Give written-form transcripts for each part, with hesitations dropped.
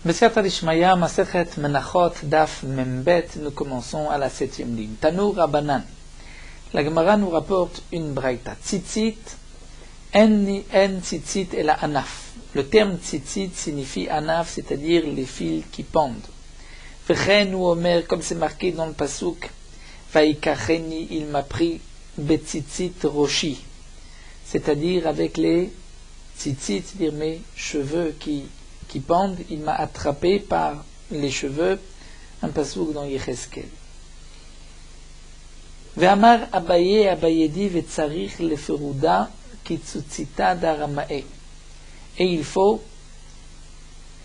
B'siyata d'Ishmaya, Masechet Menachot, Daf Membet, nous commençons à la 7e ligne. Tanu Rabbanan. La Gemara nous rapporte une braïta. Tzitzit, en tzitzit et la anaf. Le terme tzitzit signifie anaf, c'est-à-dire les fils qui pendent. V'chen ou omer, comme c'est marqué dans le pasuk, Vaikacheni, il m'a pris betzitzit roshi, c'est-à-dire avec les tzitzit, c'est-à-dire mes cheveux qui pendent, il m'a attrapé par les cheveux, un pasuk dans Yecheskel. Ve'amar Abaye Abayedi ve'tzarich leferuda kitzutzita daramae. Et il faut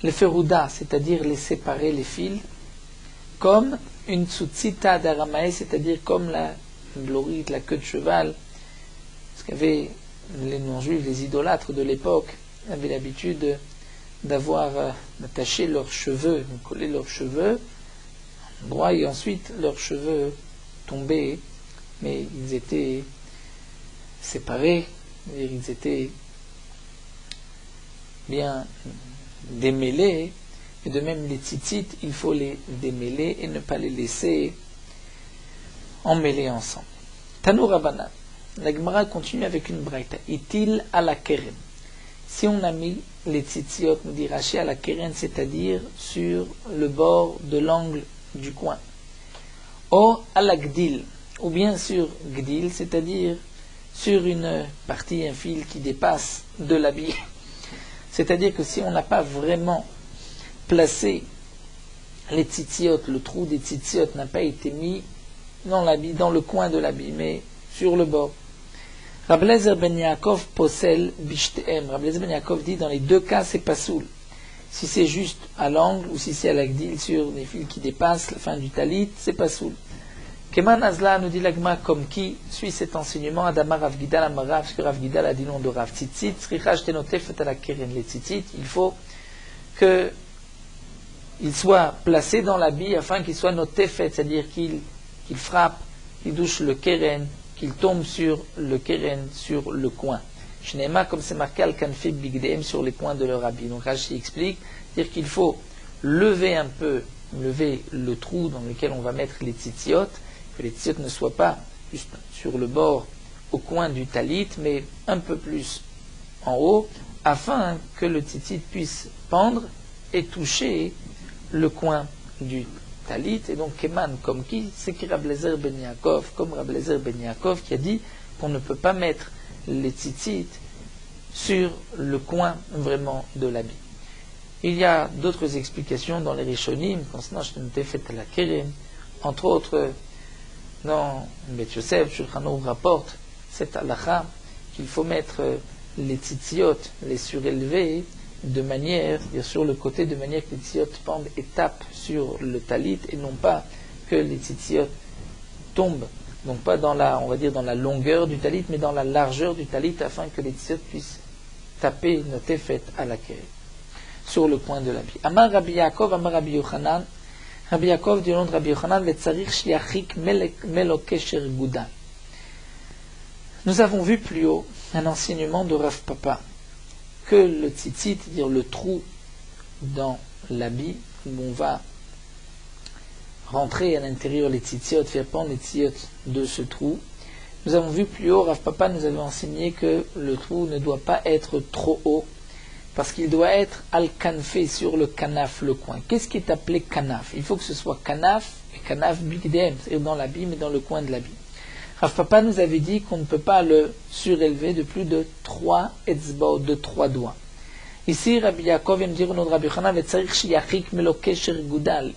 le feruda, c'est-à-dire les séparer, les fils, comme une tzutzita daramae, c'est-à-dire comme la glorite, la queue de cheval. Parce qu'avaient les non-juifs, les idolâtres de l'époque, avaient l'habitude d'avoir attaché leurs cheveux, collé leurs cheveux droits et ensuite leurs cheveux tombaient, mais ils étaient séparés, ils étaient bien démêlés, et de même les tzitzit, il faut les démêler et ne pas les laisser emmêler ensemble. Tanu Rabbanan. La Gemara continue avec une braïta. Itil à la keren. Si on a mis les tzitziot, nous dit Rashi, à la keren, c'est-à-dire sur le bord de l'angle du coin. Ou à la gdil, ou bien sur gdil, c'est-à-dire sur une partie, un fil qui dépasse de l'habit. C'est-à-dire que si on n'a pas vraiment placé les tzitziot, le trou des tzitziot n'a pas été mis dans l'habit, dans le coin de l'habit, mais sur le bord. Rabbi Eliezer ben Yaakov posel bishtem. Rabbi Eliezer ben Yaakov dit dans les deux cas c'est pas soul. Si c'est juste à l'angle ou si c'est à l'agdil sur des fils qui dépassent la fin du talit, c'est pas soul. Keman Azla nous dit l'agma comme qui suit cet enseignement Adama Rav Gidal Amarav, ce que Rav Gidal a dit non de Rav Tzitzit, Srichaj tenotef à la keren les tzitzit, il faut que il soit placé dans l'habit afin qu'il soit notefet, c'est-à-dire qu'il frappe, qu'il touche le keren, qu'il tombe sur le keren, sur le coin. Shnema, comme c'est marqué al kanfi bigdem sur les coins de leur habit. Donc Rashi explique, dire qu'il faut lever un peu, lever le trou dans lequel on va mettre les tzitziot, que les tzitziot ne soient pas juste sur le bord, au coin du talit, mais un peu plus en haut, afin que le tzitzit puisse pendre et toucher le coin du talit, et donc Keman comme qui, c'est qui Rabbi Eliezer ben Yaakov, comme Rabbi Eliezer ben Yaakov qui a dit qu'on ne peut pas mettre les tzitzit sur le coin vraiment de l'habit. Il y a d'autres explications dans les Rishonim concernant Shnetefet à la Keren, entre autres dans Bet Yosef, Shulchan Aruch rapporte cette halakha qu'il faut mettre les tzitziot, les surélevés de manière, bien sûr, le côté de manière que les tzitziot pendent et tapent sur le talit et non pas que les tzitziot tombent, donc pas dans la, on va dire dans la longueur du talit, mais dans la largeur du talit afin que les tzitziot puissent taper notefet à la keren sur le coin de l'habit. Amar Rabbi Yaakov, Amar Rabbi Yochanan, Rabbi Yaakov dit au nom de Rabbi Yochanan, Vetzarich shliachik melokesher gudal. Nous avons vu plus haut un enseignement de Rav Papa que le tzitzit, c'est-à-dire le trou dans l'habit où on va rentrer à l'intérieur les tzitziot, faire pendre les tzitziot de ce trou. Nous avons vu plus haut, Rav Papa nous avait enseigné que le trou ne doit pas être trop haut parce qu'il doit être al-kanfé sur le kanaf, le coin. Qu'est-ce qui est appelé kanaf? Il faut que ce soit kanaf et kanaf bigdem, c'est-à-dire dans l'habit mais dans le coin de l'habit. Rav Papa nous avait dit qu'on ne peut pas le surélever de plus de 3 etzbaot, de 3 doigts. Ici, Rabbi Yaakov vient de dire au nom de Rabbi Yochanan,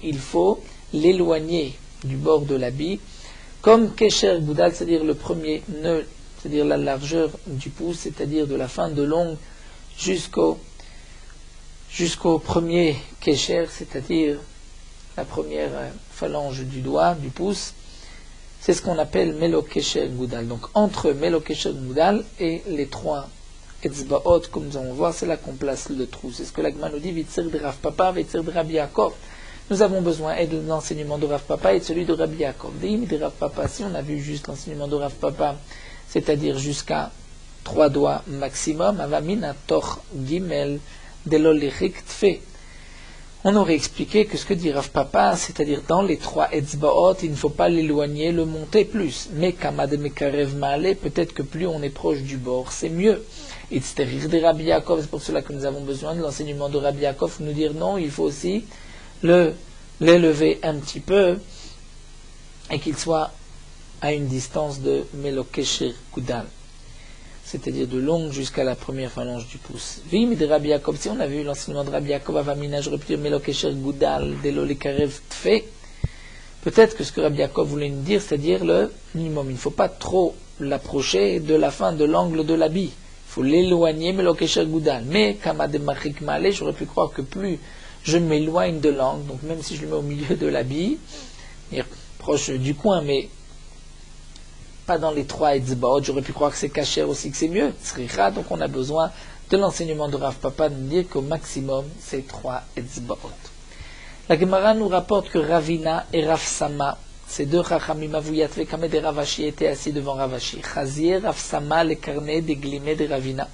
il faut l'éloigner du bord de l'habit, comme kesher gudal, c'est-à-dire le premier nœud, c'est-à-dire la largeur du pouce, c'est-à-dire de la fin de l'ongle jusqu'au premier kesher, c'est-à-dire la première phalange du doigt, du pouce. C'est ce qu'on appelle Melokesher Gudal. Donc entre Melokesher Gudal et les 3 Etzbaot, comme nous allons voir, c'est là qu'on place le trou. C'est ce que l'Agma nous dit, Vitzer de Rav Papa, Vitzer de Rabbi Yaakov. Nous avons besoin de l'enseignement de Rav Papa et de celui de Rabbi Yaakov. De Rav Papa, si on a vu juste l'enseignement de Rav Papa, c'est-à-dire jusqu'à 3 doigts maximum, Avamina Toch Gimel Delolichik Tfe. On aurait expliqué que ce que dit Rav Papa, c'est-à-dire dans les 3 etzbaot, il ne faut pas l'éloigner, le monter plus. Mais Kamad Mekarev Maale, peut-être que plus on est proche du bord, c'est mieux. Itzterir de Rabbi Yaakov, c'est pour cela que nous avons besoin de l'enseignement de Rabbi Yaakov, nous dire non, il faut aussi l'élever un petit peu et qu'il soit à une distance de Melokesher Gudal, c'est-à-dire de longue jusqu'à la première phalange du pouce. Vim de Rabbi Yaakov, si on a vu l'enseignement de Rabbi Yaakov, Avamina, j'aurais pu dire Melokesher Gudal, Delo Lekarev Tfe. Peut-être que ce que Rabbi Yaakov voulait nous dire, c'est-à-dire le minimum. Il ne faut pas trop l'approcher de la fin de l'angle de l'habit. Il faut l'éloigner, Melokesher Gudal. Mais, Kamad Machik Maale, j'aurais pu croire que plus je m'éloigne de l'angle, donc même si je le mets au milieu de l'habit, proche du coin, mais pas dans les 3 etzbaot, j'aurais pu croire que c'est caché aussi, que c'est mieux. Donc on a besoin de l'enseignement de Rav Papa de nous dire qu'au maximum, c'est 3 etzbaot. La Gemara nous rapporte que Ravina et Rav Sama, ces deux Chachamim Avuyat Vekamed et Ravashi étaient assis devant Ravashi. Chazir, Rav Sama, les carnets des glimets de Ravina.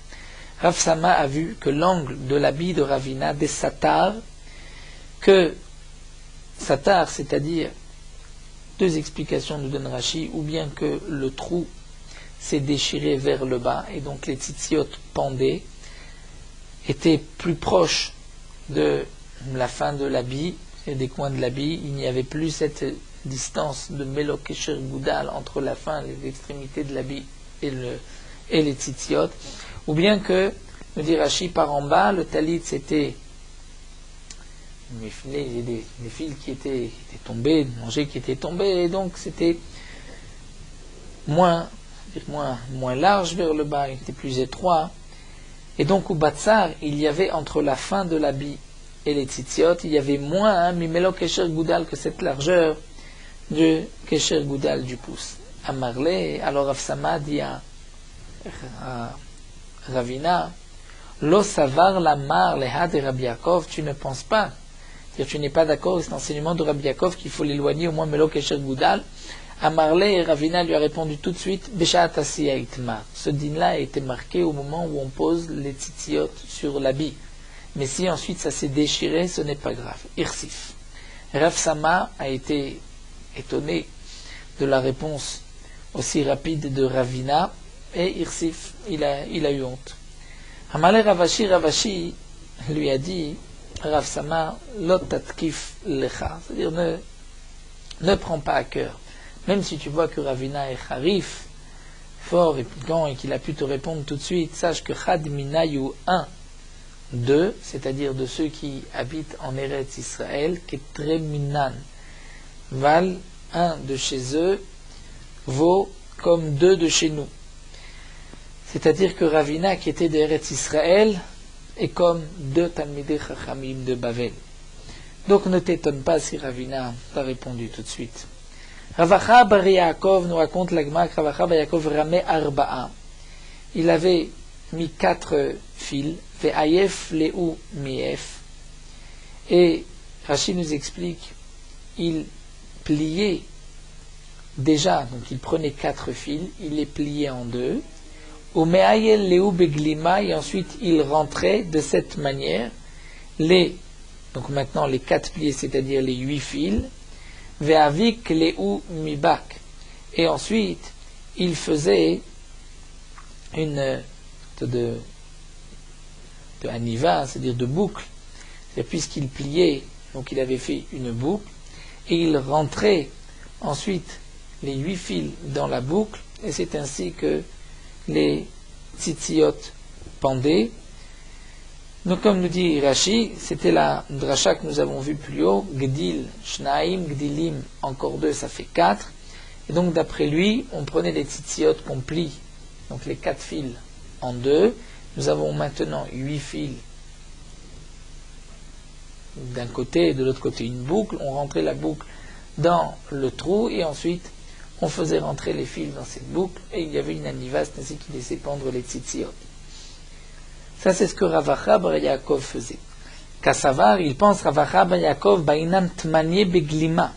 Rav Sama a vu que l'angle de l'habit de Ravina, des satars, que satar, c'est-à-dire, 2 explications nous donne Rashi, ou bien que le trou s'est déchiré vers le bas, et donc les tzitziot pendaient, étaient plus proches de la fin de l'habit, et des coins de l'habit, il n'y avait plus cette distance de Melokesher Gudal entre la fin et les extrémités de l'habit et les tzitziot, ou bien que, nous dit Rashi, par en bas, le talit c'était des fils qui étaient tombés, des manchets qui étaient tombés, et donc c'était moins large vers le bas, il était plus étroit. Et donc au Batsar, il y avait entre la fin de l'habit et les tzitziot, il y avait moins Mimelo Kesher Gudal que cette largeur de Kesher Gudal du pouce. À Marley, alors Avsama dit à Ravina, Lo savar la mar leha de Rabbi Yaakov, tu ne penses pas, c'est-à-dire tu n'es pas d'accord avec cet enseignement de Rabbi Yaakov qu'il faut l'éloigner au moins Melo Kesher Gudal. Amarle et Ravina lui a répondu tout de suite, Beshat Asiya Itmar. Ce din-là a été marqué au moment où on pose les tzitziot sur l'habit. Mais si ensuite ça s'est déchiré, ce n'est pas grave. Irsif. Rav Sama a été étonné de la réponse aussi rapide de Ravina, et Irsif, il a eu honte. Amarle Ravashi lui a dit, Rav Sama, Lot tatkif lecha, c'est-à-dire ne prends pas à cœur. Même si tu vois que Ravina est harif, fort et piquant, et qu'il a pu te répondre tout de suite, sache que Chad Minayu 1, 2, c'est-à-dire de ceux qui habitent en Eretz Israël, Ketre Minan, Val, 1 de chez eux, vaut comme 2 de chez nous. C'est-à-dire que Ravina, qui était d'Eretz Israël, est comme 2 Talmidei Chachamim de Bavel. Donc ne t'étonne pas si Ravina t'a répondu tout de suite. Ravacha bar Yaakov nous raconte l'agma que Ravacha bar Yaakov ramé arba'a. Il avait mis 4 fils, ve'ayef le'u mi'ef. Et Rashi nous explique, il pliait déjà, donc il prenait 4 fils, il les pliait en 2. Au me'ayel le'u beglima, et ensuite il rentrait de cette manière donc maintenant les 4 pliés, c'est-à-dire les 8 fils, ve'avik le'u mibak. Et ensuite, il faisait une de aniva, c'est-à-dire de boucle. C'est puisqu'il pliait, donc il avait fait une boucle, et il rentrait ensuite les 8 fils dans la boucle, et c'est ainsi que les tzitziot pendaient. Donc comme nous dit Rashi, c'était la dracha que nous avons vue plus haut, Gdil, Shnaim, Gdilim, encore 2, ça fait 4. Et donc d'après lui, on prenait les tzitziot qu'on plie, donc les 4 fils en 2. Nous avons maintenant 8 fils d'un côté et de l'autre côté une boucle. On rentrait la boucle dans le trou et ensuite on faisait rentrer les fils dans cette boucle et il y avait une anivas ainsi qu'il laissait pendre les tzitziot. Ça, c'est ce que Ravacha bar Yaakov faisait. Kassavar, il pense Ravacha bar Yaakov bainam tmanie beglima.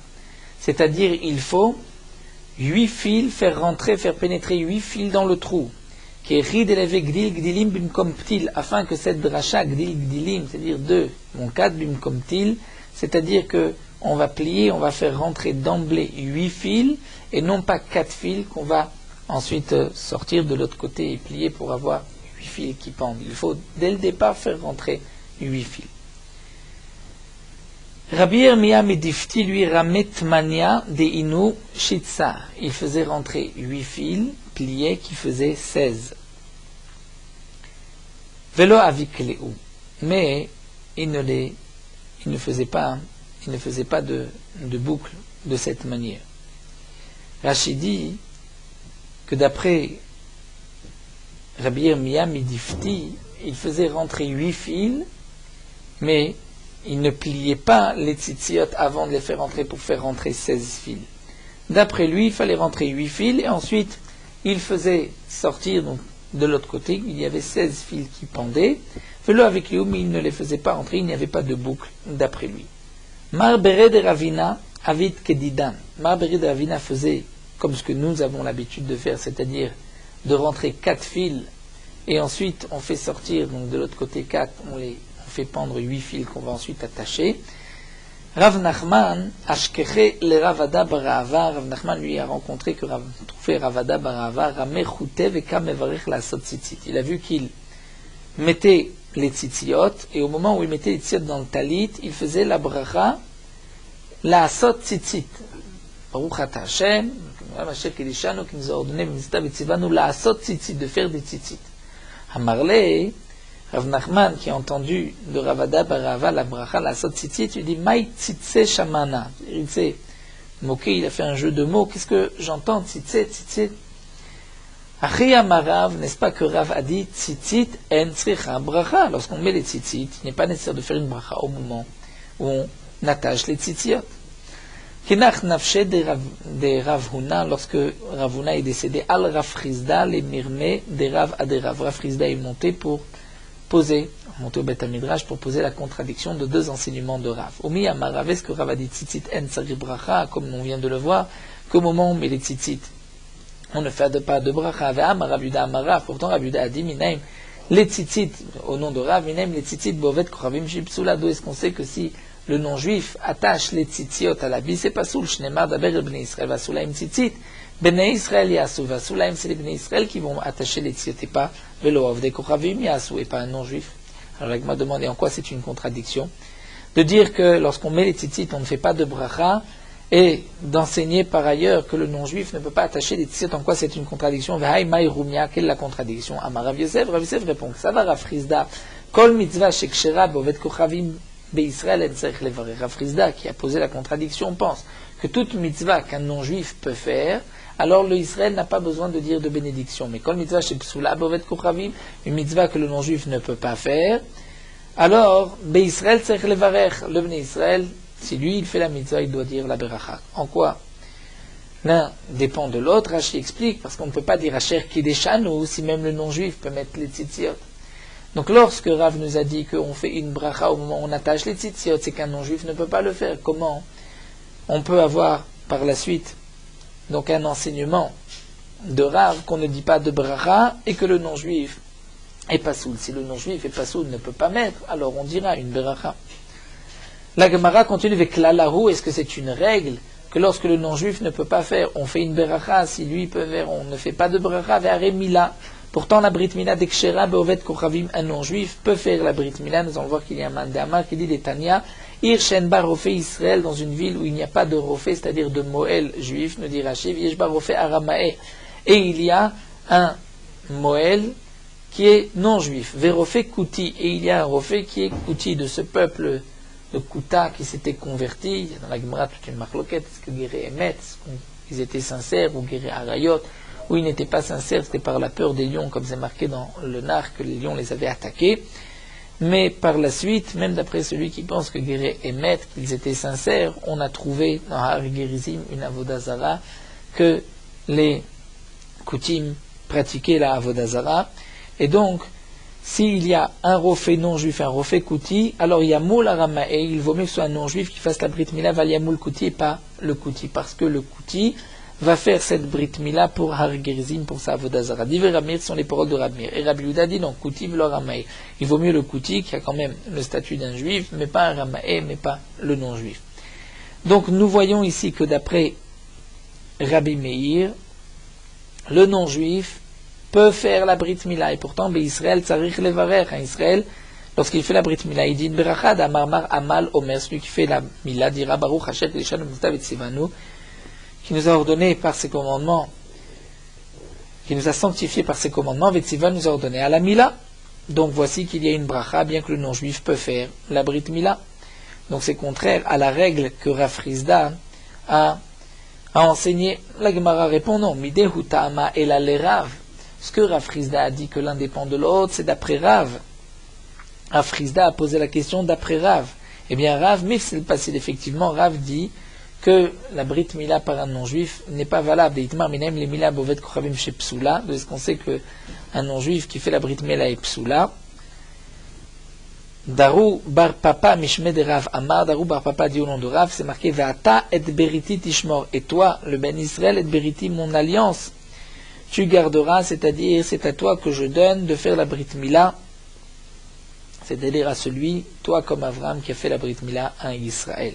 C'est-à-dire, il faut 8 fils, faire pénétrer 8 fils dans le trou. afin que cette dracha gdil gdilim, c'est-à-dire 2, mon 4 bimkom til, c'est-à-dire que on va plier, on va faire rentrer d'emblée 8 fils, et non pas 4 fils qu'on va ensuite sortir de l'autre côté et plier pour avoir 8 fils qui pendent. Il faut dès le départ faire rentrer 8 fils. Rabbi Yirmiyah Midifti, lui, Ramet Mania de Inu Shitsa. Il faisait rentrer 8 fils pliés qui faisaient 16. Velo Avikleu. Mais il ne faisait pas de boucle de cette manière. Rachid dit que d'après Rabbi Yirmiyah Midifti, il faisait rentrer 8 fils, mais il ne pliait pas les tzitziot avant de les faire rentrer pour faire rentrer 16 fils. D'après lui, il fallait rentrer 8 fils et ensuite il faisait sortir, donc de l'autre côté, il y avait 16 fils qui pendaient. Fais-le avec lui, mais il ne les faisait pas rentrer, il n'y avait pas de boucle d'après lui. Marbere de Ravina, Avid Kedidan. Marbere de Ravina faisait comme ce que nous avons l'habitude de faire, c'est-à-dire de rentrer 4 fils et ensuite on fait sortir, donc de l'autre côté 4, on fait pendre 8 fils qu'on va ensuite attacher. Rav Nachman, Ashkeche le Ravada Barava, Rav Nachman lui a rencontré que trouvé Ravada Barava, Ramechute veka mevarech la sot tzitzit. Il a vu qu'il mettait les tzitziot, et au moment où il mettait les tzitziot dans le talit, il faisait la bracha, la sot tzitzit. Baruch ata Hashem, Hashem Kedishanu, qui nous a ordonné, la sot tzitzit, de faire des tzitzit. Amarle, Rav Nachman, qui a entendu de Ravada Barava la bracha, la sot tzitzit, il dit Maï tzitze shamana. Il s'est moqué, il a fait un jeu de mots. Qu'est-ce que j'entends, tzitze, tzitze? Achia Marav, n'est-ce pas que Rav a dit tzitzit en tzricha bracha? Lorsqu'on met les tzitzit, il n'est pas nécessaire de faire une bracha au moment où on attache les tzitziot. Kinach nafshe de Rav Huna, lorsque Rav Huna est décédé, al Rav Chizda, les mirme de Rav Aderav. Rav Chizda est monté au Beth Midrash pour poser la contradiction de 2 enseignements de Rav. Omi Amarav, est-ce que Rav a dit tzitzit en tzari bracha, comme on vient de le voir, qu'au moment où on met les tzitzit, on ne fait pas de bracha. Ve'am Rav Yuda Amarav, pourtant Rav Yuda a dit minaim les tzitzit, au nom de Rav, minaim les tzitzit bovet kochavim shipsula. D'où est-ce qu'on sait que si le non-juif attache les tzitziot à l'habit, c'est pas soul, shnemar daber bnei Israël vasulaim tzitzit, bnei Israël yasu, vasulaim c'est les bnei Israël qui vont attacher les tzitziot et pas velo avdei kochavim yasu, et pas un non-juif. Alors il m'a demandé en quoi c'est une contradiction de dire que lorsqu'on met les tzitzit, on ne fait pas de bracha, et d'enseigner par ailleurs que le non-juif ne peut pas attacher les tzitziot, en quoi c'est une contradiction. V'hai mai rumia, quelle est la contradiction? Amar Rav Yosef répond que ça va Rav Chizda, kol mitzvah shekshera bovet kochavim Israël et Rav Chizda, qui a posé la contradiction, pense que toute mitzvah qu'un non-juif peut faire, alors le Israël n'a pas besoin de dire de bénédiction. Mais quand mitzvah chez Psula Bovet Kochavim, une mitzvah que le non-juif ne peut pas faire, alors Israël tzarich levarech, le Bnei Israël, si lui il fait la mitzvah, il doit dire la beracha. En quoi l'un dépend de l'autre? Rashi explique, parce qu'on ne peut pas dire Asher Kideshanu si même le non-juif peut mettre les tzitziot. Donc lorsque Rav nous a dit qu'on fait une bracha au moment où on attache les tzitziot, c'est qu'un non-juif ne peut pas le faire. Comment on peut avoir par la suite donc un enseignement de Rav qu'on ne dit pas de bracha et que le non-juif est pas soul? Si le non-juif est pas soul, ne peut pas mettre, alors on dira une bracha. La Gemara continue avec l'alahu. Est-ce que c'est une règle que lorsque le non-juif ne peut pas faire, on fait une bracha? Si lui peut faire, on ne fait pas de bracha. Ve'aremila. Pourtant, la Brit Mila d'Ekshera Beovet Kochavim, un non-juif, peut faire la Brit Mila. Nous allons voir qu'il y a un mandamar qui dit les Tanya, Irshen Bar Rofé Israël, dans une ville où il n'y a pas de Rofé, c'est-à-dire de Moël juif, nous dit Rashi, Viesh Bar Rofé Aramae. Et il y a un Moël qui est non-juif, Verofé Kouti. Et il y a un Rofé qui est Kouti, de ce peuple de Kouta qui s'était converti. Il y a dans la Gemara toute une marloquette, est-ce que Guéré Emet, est-ce qu'ils étaient sincères, ou Guéré Arayot, où ils n'étaient pas sincères, c'était par la peur des lions, comme c'est marqué dans le Nar, que les lions les avaient attaqués. Mais par la suite, même d'après celui qui pense que Guéré et Maître, qu'ils étaient sincères, on a trouvé dans Har Gerizim une Avodazara, que les Koutim pratiquaient la Avodazara. Et donc, s'il y a un Rofé non-juif, un Rofé Kouti, alors il y a Moul Aramae, il vaut mieux que ce soit un non-juif qui fasse la Brit Mila, Valiamoul Kouti et pas le Kouti, parce que le Kouti va faire cette Brit Mila pour Har Gerizim, pour sa Avodazara. Divrei Rabbi Meir sont les paroles de Rabbi Meir. Et Rabbi Yehuda dit non, Kouti v'lo Ramae. Il vaut mieux le Kouti, qui a quand même le statut d'un juif, mais pas un Ramae, mais pas le non-juif. Donc nous voyons ici que d'après Rabbi Meir, le non-juif peut faire la Brit Mila. Et pourtant, Israël tzarich levarer. En Israël, lorsqu'il fait la Brit Mila, il dit une berachad, amarmar amal omer, celui qui fait la Mila dira Baruch Hashem Lishanu Mutav et Tzivanu, qui nous a ordonné par ses commandements, qui nous a sanctifié par ses commandements, Vetziva nous a ordonné à la Mila. Donc voici qu'il y a une bracha, bien que le non-juif peut faire la Brit Mila. Donc c'est contraire à la règle que Rav Frisda a enseigné. La Gemara répond non, Midehu Ta'ama Ela le Rav. Ce que Rav Frisda a dit que l'un dépend de l'autre, c'est d'après Rav. Rav Frisda a posé la question d'après Rav. Eh bien Rav, mais c'est le passé, effectivement, Rav dit que la Brit Mila par un non-juif n'est pas valable. De ce qu'on sait qu'un non-juif qui fait la Brit Mila est psoula. Darou bar papa mishme de Rav Amar, Darou bar papa dit au nom de Rav, c'est marqué Ve'ata et beriti tishmor. Et toi, le Ben Israël, et beriti, mon alliance, tu garderas, c'est-à-dire c'est à toi que je donne de faire la Brit Mila, c'est-à-dire à celui, toi comme Avram, qui a fait la Brit Mila à Israël.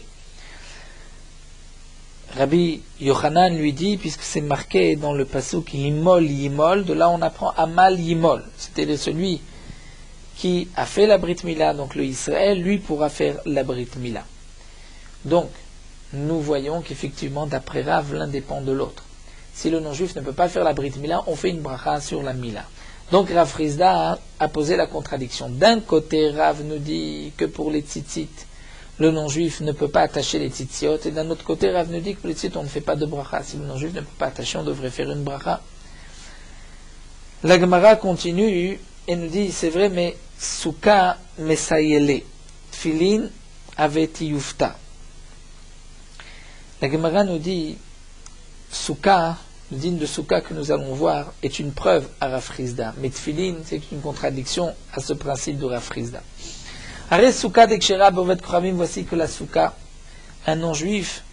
Rabbi Yochanan lui dit, puisque c'est marqué dans le pasuk Yimol Yimol, de là on apprend Amal Yimol, c'est-à-dire celui qui a fait la Brit Mila, donc le Israël, lui pourra faire la Brit Mila. Donc, nous voyons qu'effectivement, d'après Rav, l'un dépend de l'autre. Si le non-juif ne peut pas faire la Brit Mila, on fait une bracha sur la Mila. Donc Rav Frisda a posé la contradiction. D'un côté, Rav nous dit que pour les tzitzit, le non-juif ne peut pas attacher les tzitziot, et d'un autre côté, Rav nous dit que pour les tzitzit, on ne fait pas de bracha. Si le non-juif ne peut pas attacher, on devrait faire une bracha. La Gemara continue et nous dit, c'est vrai, mais Souka mesayele, tfilin aveti yufta. La Gemara nous dit, Souka, le dîne de Souka que nous allons voir, est une preuve à Rav Frisda. Mais tfilin, c'est une contradiction à ce principe de Rav Frisda. Arrête Souka d'Ekshera Bovet Koravim, voici que la Souka, un non-juif,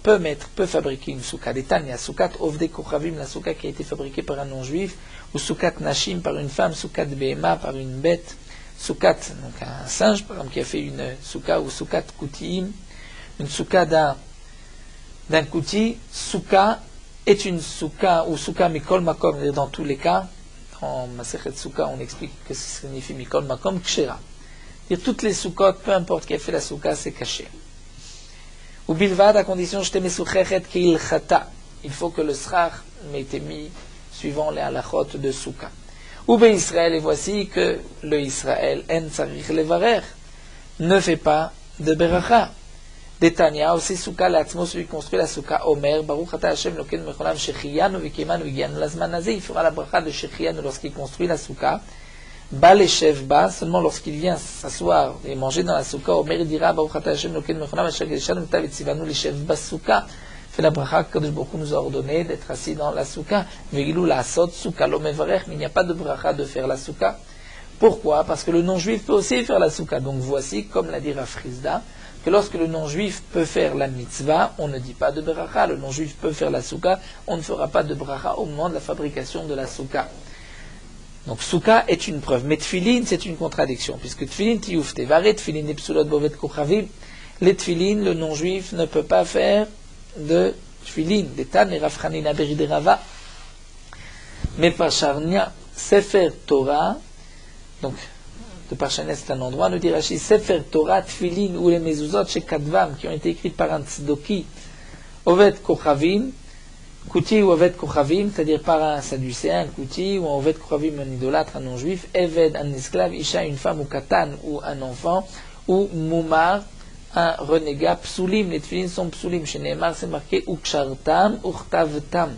peut fabriquer une Souka. Des Tanya, Soukat Ovde Koravim, la Souka qui a été fabriquée par un non-juif, ou Soukat Nashim par une femme, Soukat Behema par une bête, Soukat, donc un singe par exemple qui a fait une Souka, ou Soukat Koutiim, une Souka d'un Kouti. Souka est une Souka, ou Souka Mikol Makom, dans tous les cas, en Masechet Souka on explique que ce signifie Mikol Makom Kshera. Dire toutes les soukot, peu importe qui a fait la souka, c'est caché. Ou bilvad, à condition je t'aimais souchechet qu'il chata. Il faut que le srach m'ait été mis suivant les halachot de souka. Ou be Israël, et voici que le Israël, en tsarich levarer, ne fait pas de beracha. Detania, aussi souka l'atzmo, celui qui construit la souka, Omer, Baruch ata Hashem loken mecholam shechiyanu vikimanu vigianu lazmanazé, il fera la bracha de shechiyanu lorsqu'il construit la souka. Bal et chef bas, seulement lorsqu'il vient s'asseoir et manger dans la souka, Omer dira Baruch ata Hashem loken mechonam asher geleshanu mutav et tzivanu li chef bas souka. Fait la bracha que Kadosh Baruch Hu nous a ordonné d'être assis dans la souka. Vegilou la asot souka lo mevarech, mais il n'y a pas de bracha de faire la souka. Pourquoi? Parce que le non-juif peut aussi faire la souka. Donc voici, comme l'a dit Rav Frisda, que lorsque le non-juif peut faire la mitzvah, on ne dit pas de bracha. Le non-juif peut faire la souka, on ne fera pas de bracha au moment de la fabrication de la souka. Donc, souka est une preuve. Mais tfilin, c'est une contradiction. Puisque tfilin tiyuf tevare, tfilin epsulot bovet kochavim, les tfilin, le non-juif ne peut pas faire de tfilin. Detan et rafranina beriderava. Mais parcharnia, sefer Torah, donc, de Parchanes, c'est un endroit, nous dit Rashi, sefer Torah, tfilin, ou les mezuzot chez Kadvam, qui ont été écrites par un tzdoki, ovet kochavim, Kouti ou Oved Kochavim, c'est-à-dire par un sadducéen, un Kouti, ou un Oved Kochavim, un idolâtre, un non-juif, Eved, un esclave, Isha, une femme, ou Katan, ou un enfant, ou Moumar, un renégat, Psulim, les tfilines sont Psulim, chez Nehemar, c'est marqué Ukshartam, Urtavtam.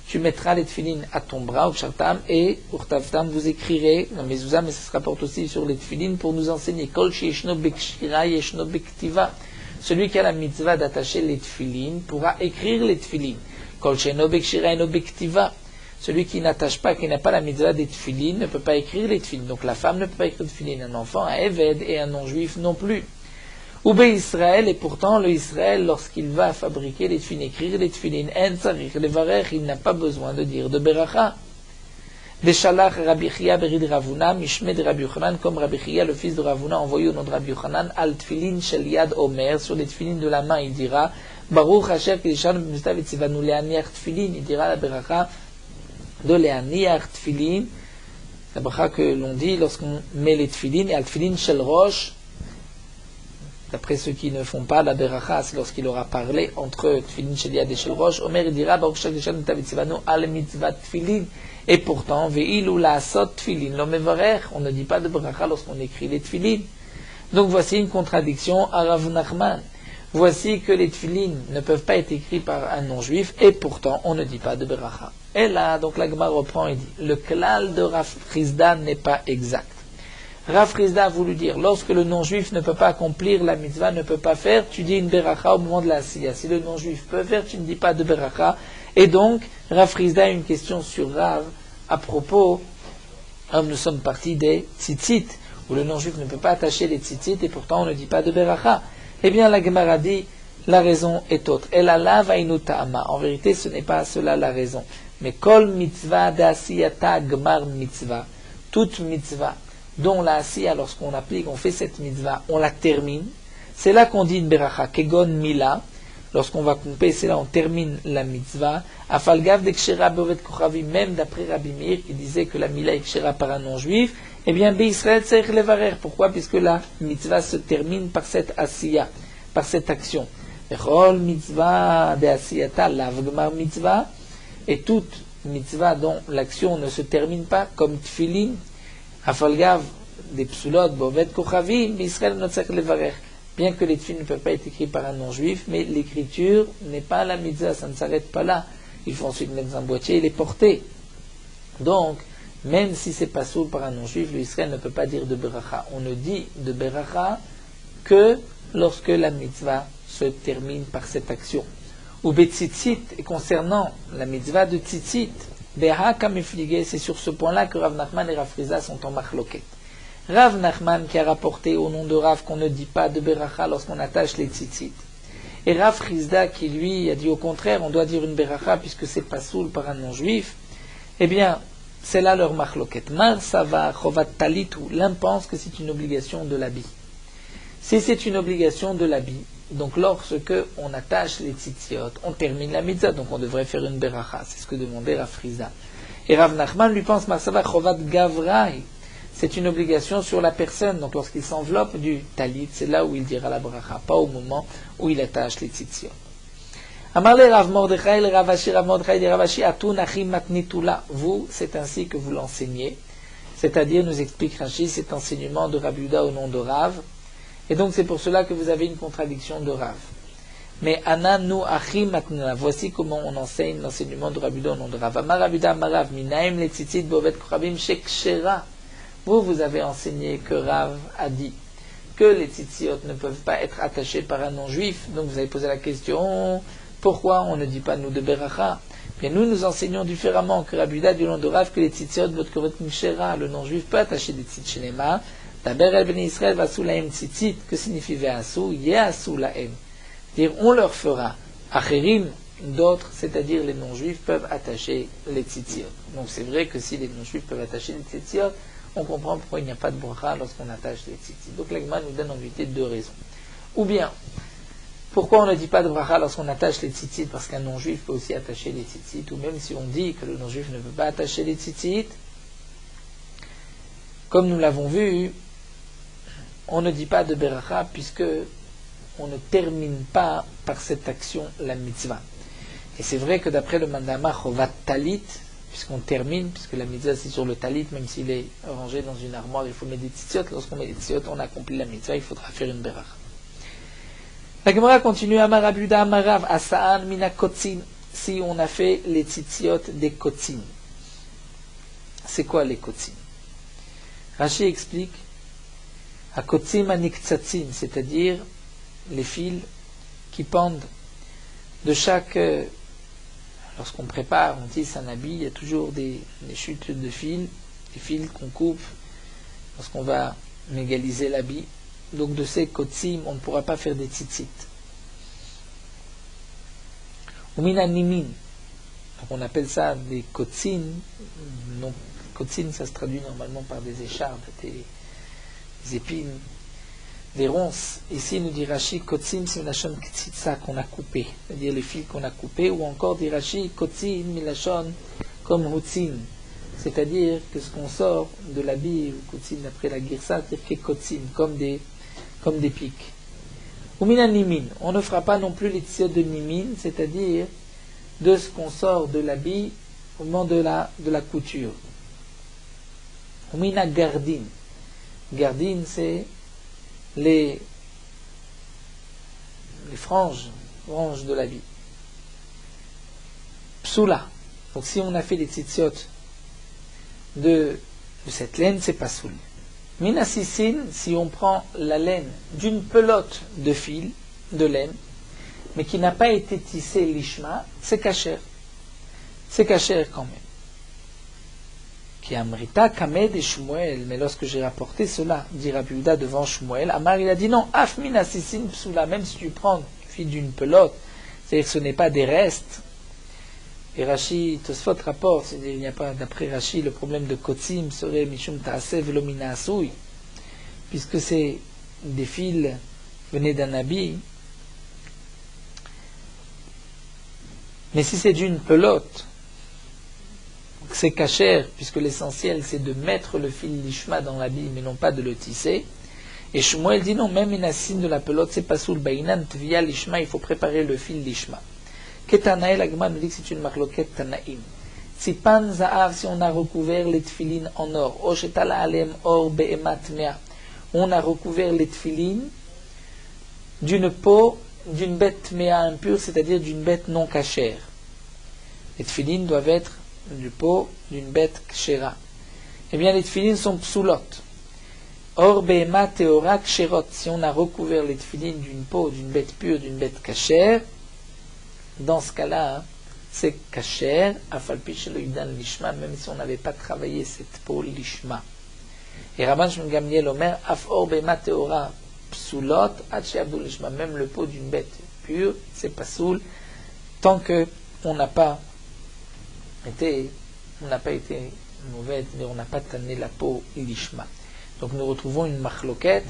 Tu mettras les tfilines à ton bras, Ukshartam, et Urtavtam, vous écrirez, dans Mezouza, mais ça se rapporte aussi sur les tfilines, pour nous enseigner, Kol Sheshno Bekshira, Yeshno Bektiva. Celui qui a la mitzvah d'attacher les tfilines pourra écrire les tfilines. Celui qui n'attache pas, qui n'a pas la mitzvah des tfilines, ne peut pas écrire les tfilines. Donc la femme ne peut pas écrire les tfilines, un enfant, un éved et un non-juif non plus. Ou Israël, et pourtant le Israël, lorsqu'il va fabriquer les tefilin, écrire les tefilin, en tzarich levarech, il n'a pas besoin de dire de beracha. Deshalach Rabbi Chia berid Ravuna, Mishmed Rabbi Yochanan, comme Rabbi Chia, le fils de Ravuna, envoyé au nom de Rabbi Yochanan, al tefilin shel yad omer, sur les tefilin de la main, il dira, Baruch Asher Kedishanu b'mitzvah v'tzivanu le'aniach tefilin, il dira la beracha de le'aniach tefilin, la beracha que l'on dit lorsqu'on met les tefilin, et al tefilin shel rosh, d'après ceux qui ne font pas la beracha, c'est lorsqu'il aura parlé entre tefilin shel yad et shel rosh, Omer il dira, Baruch Asher Kedishanu v'tzivanu al mitzvah tefilin. Et pourtant, ve'ilu la'asot tefilin lo mevarech, on ne dit pas de beracha lorsqu'on écrit les tefilin. Donc voici une contradiction à Rav Nachman. Voici que les tefilin ne peuvent pas être écrits par un non-juif, et pourtant on ne dit pas de beracha. Et là, donc la Gemara reprend et dit, le klal de Rav Chizda n'est pas exact. Rav Chizda a voulu dire, lorsque le non-juif ne peut pas accomplir la mitzvah, ne peut pas faire, tu dis une beracha au moment de la siya. Si le non-juif peut faire, tu ne dis pas de beracha. Et donc, Rav Chizda a une question sur Rav à propos, nous sommes partis des tzitzit, où le non-juif ne peut pas attacher les tzitzit, et pourtant on ne dit pas de beracha. Eh bien, la Gemara dit, la raison est autre. Et la lava inutama. En vérité, ce n'est pas cela la raison. Mais kol mitzvah d'asiyata gmar mitzvah. Toute mitzvah dont la asiya, lorsqu'on applique, on fait cette mitzvah, on la termine. C'est là qu'on dit une beracha, kegon mila. Lorsqu'on va couper, c'est là on termine la mitzvah. Afalgav dekshera bovet kochavi, même d'après Rabbi Meir, qui disait que la mila est kshera par un non-juif, eh bien, Israël tzarich levarer. Pourquoi? Puisque la mitzvah se termine par cette asiya, par cette action. Echol mitzvah de asiyata lav gmar mitzvah, et toute mitzvah dont l'action ne se termine pas, comme tfilin, afalgav des psulot bovet kochavi, Israël no tzarich levarer. Bien que les tefilin ne peuvent pas être écrits par un non-juif, mais l'écriture n'est pas la mitzvah, ça ne s'arrête pas là. Il faut ensuite mettre dans un boîtier et les porter. Donc, même si c'est pas soul par un non-juif, l'Israël ne peut pas dire de beracha. On ne dit de beracha que lorsque la mitzvah se termine par cette action. Ou betzitzit, et concernant la mitzvah de tzitzit, beha kamiflige, c'est sur ce point-là que Rav Nachman et Rav Chizda sont en machloket. Rav Nachman qui a rapporté au nom de Rav qu'on ne dit pas de beracha lorsqu'on attache les tzitzit. Et Rav Chizda qui lui a dit au contraire, on doit dire une beracha puisque c'est pas soul par un non-juif. Eh bien, c'est là leur machloket. Mar sava chovat talitu, l'un pense que c'est une obligation de l'habit. Si c'est une obligation de l'habit, donc lorsque on attache les tzitziot, on termine la mitzvah, donc on devrait faire une beracha. C'est ce que demandait Rav Chizda. Et Rav Nachman lui pense Mar sava chovat gavrai. C'est une obligation sur la personne. Donc lorsqu'il s'enveloppe du talit, c'est là où il dira la bracha, pas au moment où il attache les tzitziot. Amarle Rav Mordechai, le Ravashi, Rav Mordechai, le Ravashi, Atun achim matnitula. Vous, c'est ainsi que vous l'enseignez. C'est-à-dire, nous explique Rashi, cet enseignement de Rabbi Yehuda au nom de Rav. Et donc c'est pour cela que vous avez une contradiction de Rav. Mais Ananu achim matnitula. Voici comment on enseigne l'enseignement de Rabbi Yehuda au nom de Rav. Amar Rabbi Yehuda, Amar Rav, minaim le tzitzit bovet kochavim shekshera. Vous avez enseigné que Rav a dit que les tzitziot ne peuvent pas être attachés par un non-juif. Donc vous avez posé la question, pourquoi on ne dit pas nous de beracha? Bien nous, nous enseignons différemment que Rabbi Yehuda du nom de Rav que les tzitziot botkovet mishera. Le non-juif peut attacher des tzitziot shenema. Daber el bnei Israël vasu lahem tzitzit. Que signifie ve'asu? Ye'asu lahem. Dire on leur fera. Acherim, d'autres, c'est-à-dire les non-juifs, peuvent attacher les tzitziot. Donc c'est vrai que si les non-juifs peuvent attacher les tzitziot, on comprend pourquoi il n'y a pas de bracha lorsqu'on attache les tzitzit. Donc l'Agma nous donne en vérité deux raisons. Ou bien, pourquoi on ne dit pas de bracha lorsqu'on attache les tzitzit? Parce qu'un non-juif peut aussi attacher les tzitzit, ou même si on dit que le non-juif ne peut pas attacher les tzitzit, comme nous l'avons vu, on ne dit pas de beracha puisque on ne termine pas par cette action la mitzvah. Et c'est vrai que d'après le mandama chovat talit, puisqu'on termine, puisque la mitzvah c'est sur le talit, même s'il est rangé dans une armoire, il faut mettre des tzitziot. Lorsqu'on met des tzitziot, on accomplit la mitzvah, il faudra faire une beracha. La Gemara continue, Amar Rabbi Yehuda Amar Rav, Asa'an mina kotzin, si on a fait les tzitziot des kotzin. C'est quoi les kotzin? Rashi explique, à kotzim aniktsatsin, c'est-à-dire les fils qui pendent de chaque... Lorsqu'on prépare, on tisse un habit, il y a toujours des chutes de fils, des fils qu'on coupe lorsqu'on va mégaliser l'habit. donc de ces kotsim, on ne pourra pas faire des tzitzit. Ou mina nimin, donc on appelle ça des kotsim. Donc kotsim, ça se traduit normalement par des échardes, des épines, des ronces. Ici, nous dit Rashi, kotsim, c'est une lachon ktsitsa qu'on a coupé, c'est-à-dire les fils qu'on a coupés, ou encore dit Rashi, kotsim, milachon, comme hutzin, c'est-à-dire que ce qu'on sort de l'habit, ou kotsim d'après la girsa, c'est-à-dire que kotsim, comme des pics. Ou mina nimin, on ne fera pas non plus les tziot de nimin, c'est-à-dire de ce qu'on sort de l'habit au moment de la couture. Ou mina gardine. Gardine, c'est les franges de l'habit. Psoula. Donc si on a fait les tzitziot de cette laine, c'est pas soul. Minasissin, si on prend la laine d'une pelote de fil, de laine, mais qui n'a pas été tissée lishma, c'est kasher. C'est kasher quand même. Qui amrita kamed et Shmuel, mais lorsque j'ai rapporté cela, dit Rabbi Yehuda devant Shmuel, Amar il a dit non, af minasissin psoula, même si tu prends du fil d'une pelote, c'est-à-dire que ce n'est pas des restes. Et Rashi, Tosfot rapporte, c'est-à-dire il n'y a pas, d'après Rashi, le problème de Kotsim serait Mishum Ta'aseh Velomina Asui, puisque c'est des fils venus d'un habit. Mais si c'est d'une pelote, c'est kasher, puisque l'essentiel c'est de mettre le fil lishma dans l'habit, mais non pas de le tisser. Et Shmuel dit non, même une assine de la pelote, c'est pas sous le baïnan, via lishma, il faut préparer le fil lishma. Ketanaï, la Gemara nous dit que c'est une marloquette tanaïm. Tzipan za'av, si on a recouvert les tfilines en or, oshetala alem or be'emat mea, on a recouvert les tfilines d'une peau d'une bête mea impure, c'est-à-dire d'une bête non cachère. Les tfilines doivent être du peau d'une bête kshera. Eh bien, les tfilines sont psoulot. Or be'emat teora ksherot, si on a recouvert les tfilines d'une peau d'une bête pure, d'une bête cachère, dans ce cas-là, c'est kasher, afalpi shelo yudan lishma, même si on n'avait pas travaillé cette peau lishma. Et Rabban Shmuel Gamliel Omer, af or be'emat teora psoulot, ad she'abdu lishma, même le peau d'une bête pure, c'est pas soul, tant que on n'a pas été mauvais, mais on n'a pas tanné la peau lishma. Donc nous retrouvons une machloquette.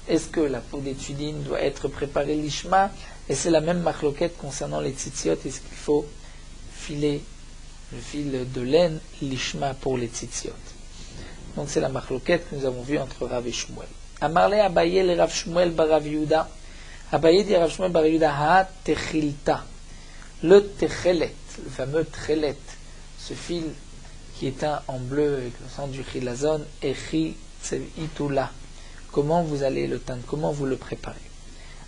Est-ce que la peau des tfilines doit être préparée lishma? Et c'est la même machloquette concernant les tzitziot. Est-ce qu'il faut filer le fil de laine lishma pour les tzitziot? Donc c'est la machloquette que nous avons vue entre Rav et Shmuel. Amarle Abaye le Rav Shmuel bar Rav Yehuda. Abaye dit Rav Shmuel bar Yehuda, ha techilta. Le techelet, le fameux tchelet, ce fil qui est teint en bleu avec le sang du chilazon, echi itula. Comment vous allez le teindre? Comment vous le préparez?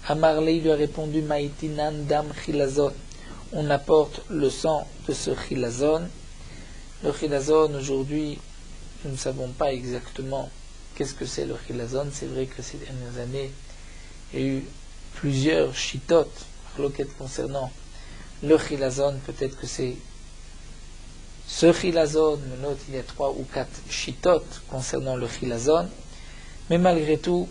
Amarley lui a répondu, Maïtinan dam chilazon. On apporte le sang de ce chilazon. Le chilazon, aujourd'hui, nous ne savons pas exactement qu'est-ce que c'est le chilazon. C'est vrai que ces dernières années, il y a eu plusieurs chitotes, loquettes concernant le chilazon. Peut-être que c'est ce chilazon, mais note, il y a 3 ou 4 chitotes concernant le chilazon. Mais malgré tout,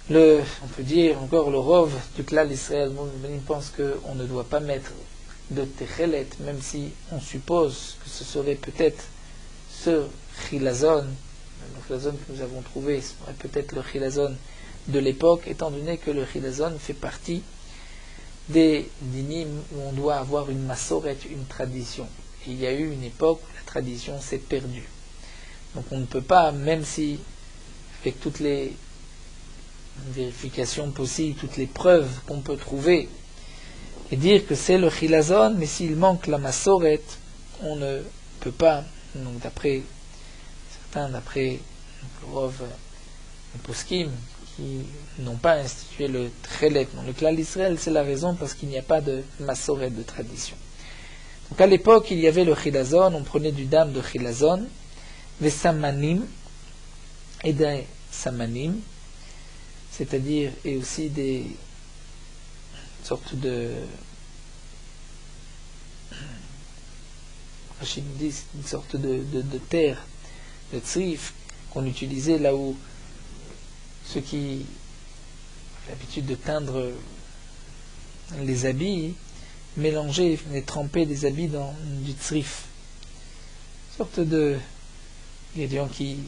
on peut dire encore le rov du klal Israël, pense qu'on ne doit pas mettre de techelet, même si on suppose que ce serait peut-être ce chilazon, le chilazon que nous avons trouvé, serait peut-être le chilazon de l'époque, étant donné que le chilazon fait partie des dinim où on doit avoir une massoret, une tradition. Et il y a eu une époque où la tradition s'est perdue. Donc on ne peut pas, même si, avec toutes les vérifications possibles, toutes les preuves qu'on peut trouver, et dire que c'est le chilazon, mais s'il manque la massoret, on ne peut pas, donc d'après certains, d'après le Rov et Poskim, qui n'ont pas institué le tchelet. Dans le klal Israël, c'est la raison parce qu'il n'y a pas de massoret, de tradition. Donc à l'époque, il y avait le chilazon, on prenait du dam de chilazon, des samanim, et des samanim, c'est-à-dire, et aussi des sortes de, une sorte de terre, de tzrif, qu'on utilisait là où ceux qui ont l'habitude de teindre les habits, mélanger et tremper des habits dans du tsrif, une sorte de ingrédient qui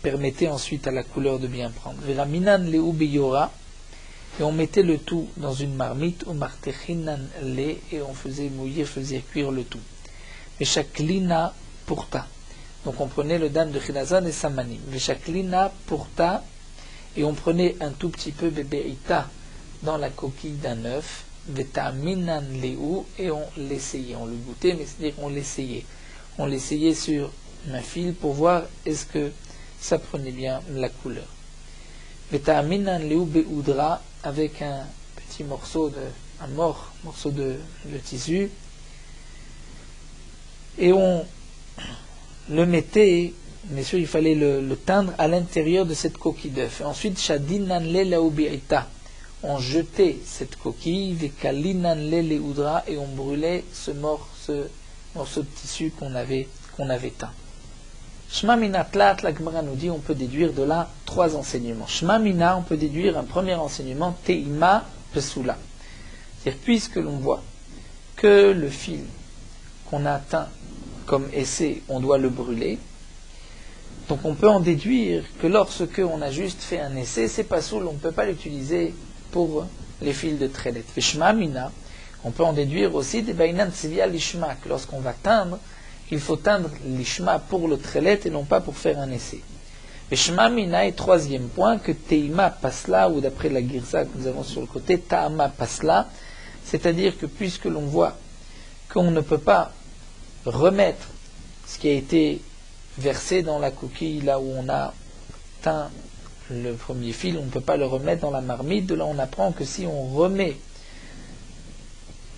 permettait ensuite à la couleur de bien prendre. Veraminan leu beyora, et on mettait le tout dans une marmite, ou martechinan le, et on faisait mouiller, faisait cuire le tout. Veshaklina purta, donc on prenait le dam de chinazan et samanim. Veshaklina purta, et on prenait un tout petit peu bebeita dans la coquille d'un œuf. Vetaminan leu, et on l'essayait, on le goûtait, mais c'est-à-dire qu'on l'essayait. On l'essayait sur un fil pour voir est-ce que ça prenait bien la couleur. Vetaminan leu beudra, avec un petit morceau de tissu, et on le mettait, bien sûr il fallait le teindre à l'intérieur de cette coquille d'œuf. Et ensuite, shadinan le laubi'ita, on jetait cette coquille, vekalinan le leudra, et on brûlait ce morceau de tissu qu'on avait teint. Shma mina tlat, la Gemara nous dit, on peut déduire de là 3 enseignements. Shma mina, on peut déduire un premier enseignement, teima pesula. C'est-à-dire, puisque l'on voit que le fil qu'on a teint comme essai, on doit le brûler, donc on peut en déduire que lorsque on a juste fait un essai, c'est pas soul, on ne peut pas l'utiliser pour les fils de trelet. Shma mina, on peut en déduire aussi des bainan tsivia lishma, que lorsqu'on va teindre, il faut teindre l'ishma pour le trelet et non pas pour faire un essai. Et shma mina est 3e point, que teima pasla, ou d'après la girsa que nous avons sur le côté, taama pasla, c'est-à-dire que puisque l'on voit qu'on ne peut pas remettre ce qui a été versé dans la coquille, là où on a teint le premier fil, on ne peut pas le remettre dans la marmite. De là on apprend que si on remet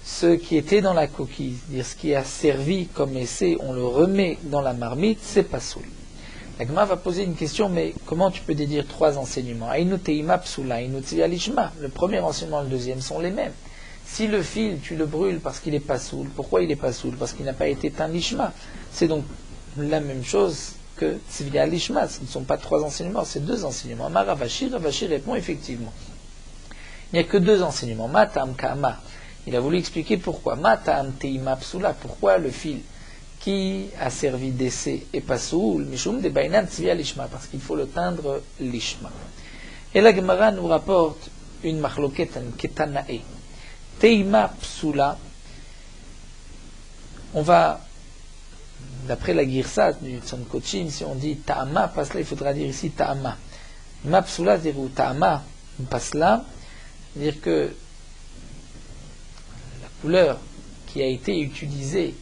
ce qui était dans la coquille, c'est-à-dire ce qui a servi comme essai, on le remet dans la marmite, c'est pas soul. La Gemara va poser une question, mais comment tu peux déduire 3 enseignements? Ainu teima psula, ainu tzivia lishma. Le premier enseignement et le deuxième sont les mêmes. Si le fil, tu le brûles parce qu'il n'est pas soul, pourquoi il n'est pas soul? Parce qu'il n'a pas été teint lishma. C'est donc la même chose que tzivia lishma. Ce ne sont pas 3 enseignements, c'est 2 enseignements. Amar Ravashi répond effectivement. Il n'y a que 2 enseignements. Matam kama. Il a voulu expliquer pourquoi. Matam teima psula. Pourquoi le fil qui a servi d'essai est pas soul? Mishum de bainan tzivia lishma. Parce qu'il faut le teindre lishma. Et la Gemara nous rapporte une machloket, un ketanae. Teima psula. On va, d'après la girsa du Tzonkochim, si on dit ta'ama pasla, il faudra dire ici ta'ama. Ma psula, c'est-à-dire ou ta'ama pasla, c'est-à-dire que la couleur qui a été utilisée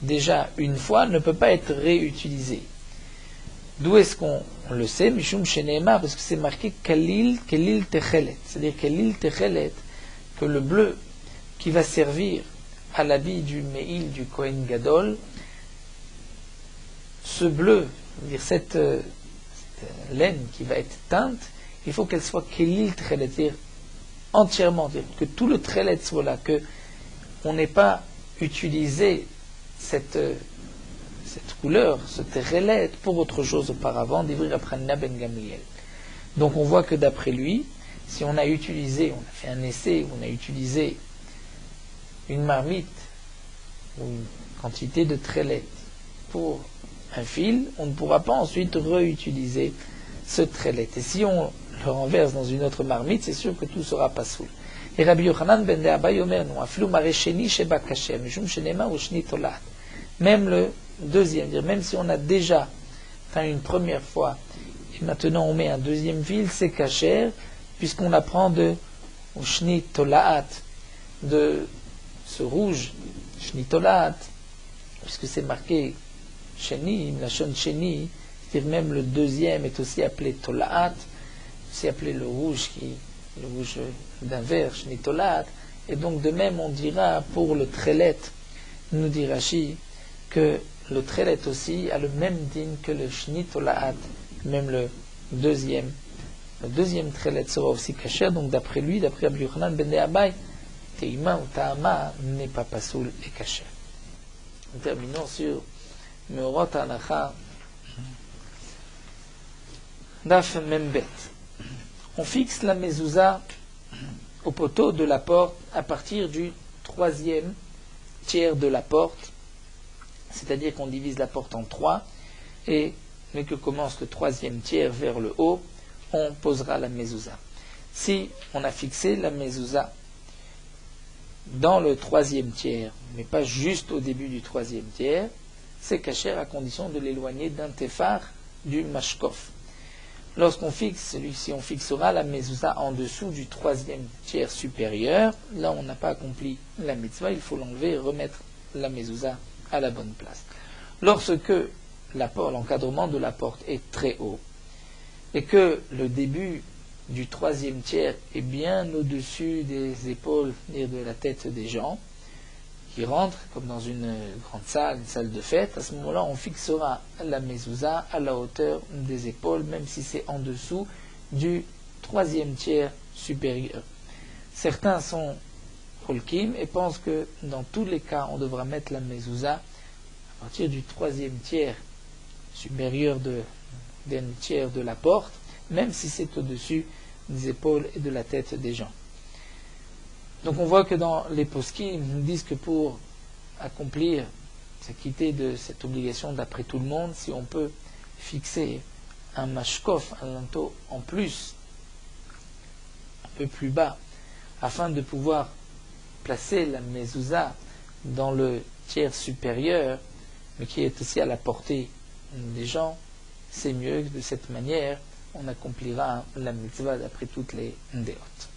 déjà une fois ne peut pas être réutilisée. D'où est-ce qu'on le sait? Mishum sheneema, parce que c'est marqué kalil techelet, c'est-à-dire kalil techelet, que le bleu qui va servir à l'habit du Meil, du Kohen Gadol, ce bleu, c'est-à-dire cette laine qui va être teinte, il faut qu'elle soit kelil trelet, c'est-à-dire entièrement, c'est-à-dire que tout le trelet soit là, que on n'ait pas utilisé cette couleur, ce trelet pour autre chose auparavant, d'Ivri Raphanina ben Gamliel. Donc on voit que d'après lui, si on a utilisé, on a fait un essai, on a utilisé une marmite ou une quantité de trelet pour un fil, on ne pourra pas ensuite réutiliser ce trelet. Et si on le renverse dans une autre marmite, c'est sûr que tout sera pas soul. Et Rabbi Yochanan ben De'abai omer nous aflu maresheni sheba kasher mishum shenema ushni tolat. Même le deuxième, dire même si on a déjà teint une première fois et maintenant on met un deuxième fil, c'est kasher, puisqu'on apprend de ushni tolat, de ce rouge shni tolat, puisque c'est marqué Sheni, la shon Sheni, c'est-à-dire même le deuxième est aussi appelé Tolaat, aussi appelé le rouge d'un verre, Sheni Tolaat, et donc de même on dira pour le trelet, nous dit Rashi, que le trelet aussi a le même din que le Sheni Tolaat, même le deuxième trelet sera aussi kasher, donc d'après lui, d'après Rabbi Yochanan ben De'abai, Teima ou Ta'ama n'est pas pasoul et kasher. Nous terminons sur Meorot Halacha Daf Membet. On fixe la mezouza au poteau de la porte à partir du troisième tiers de la porte, c'est-à-dire qu'on divise la porte en trois, et dès que commence le troisième tiers vers le haut, on posera la mezouza. Si on a fixé la mezouza dans le troisième tiers, mais pas juste au début du troisième tiers, c'est kasher à condition de l'éloigner d'un tefar du mashkof. Lorsqu'on fixe, celui-ci, on fixera la mezouza en dessous du troisième tiers supérieur, là on n'a pas accompli la mitzvah, il faut l'enlever et remettre la mezouza à la bonne place. Lorsque l'encadrement de la porte est très haut, et que le début du troisième tiers est bien au-dessus des épaules et de la tête des gens qui rentrent, comme dans une grande salle, une salle de fête, à ce moment-là, on fixera la mezouza à la hauteur des épaules, même si c'est en dessous du troisième tiers supérieur. Certains sont holkim et pensent que dans tous les cas, on devra mettre la mezouza à partir du troisième tiers supérieur d'un tiers de la porte, même si c'est au-dessus des épaules et de la tête des gens. Donc on voit que dans les poskim, ils nous disent que pour accomplir, s'acquitter de cette obligation d'après tout le monde, si on peut fixer un mashkof, un linteau en plus, un peu plus bas, afin de pouvoir placer la mezouza dans le tiers supérieur, mais qui est aussi à la portée des gens, c'est mieux. De cette manière, on accomplira la mitzvah d'après toutes les déotes.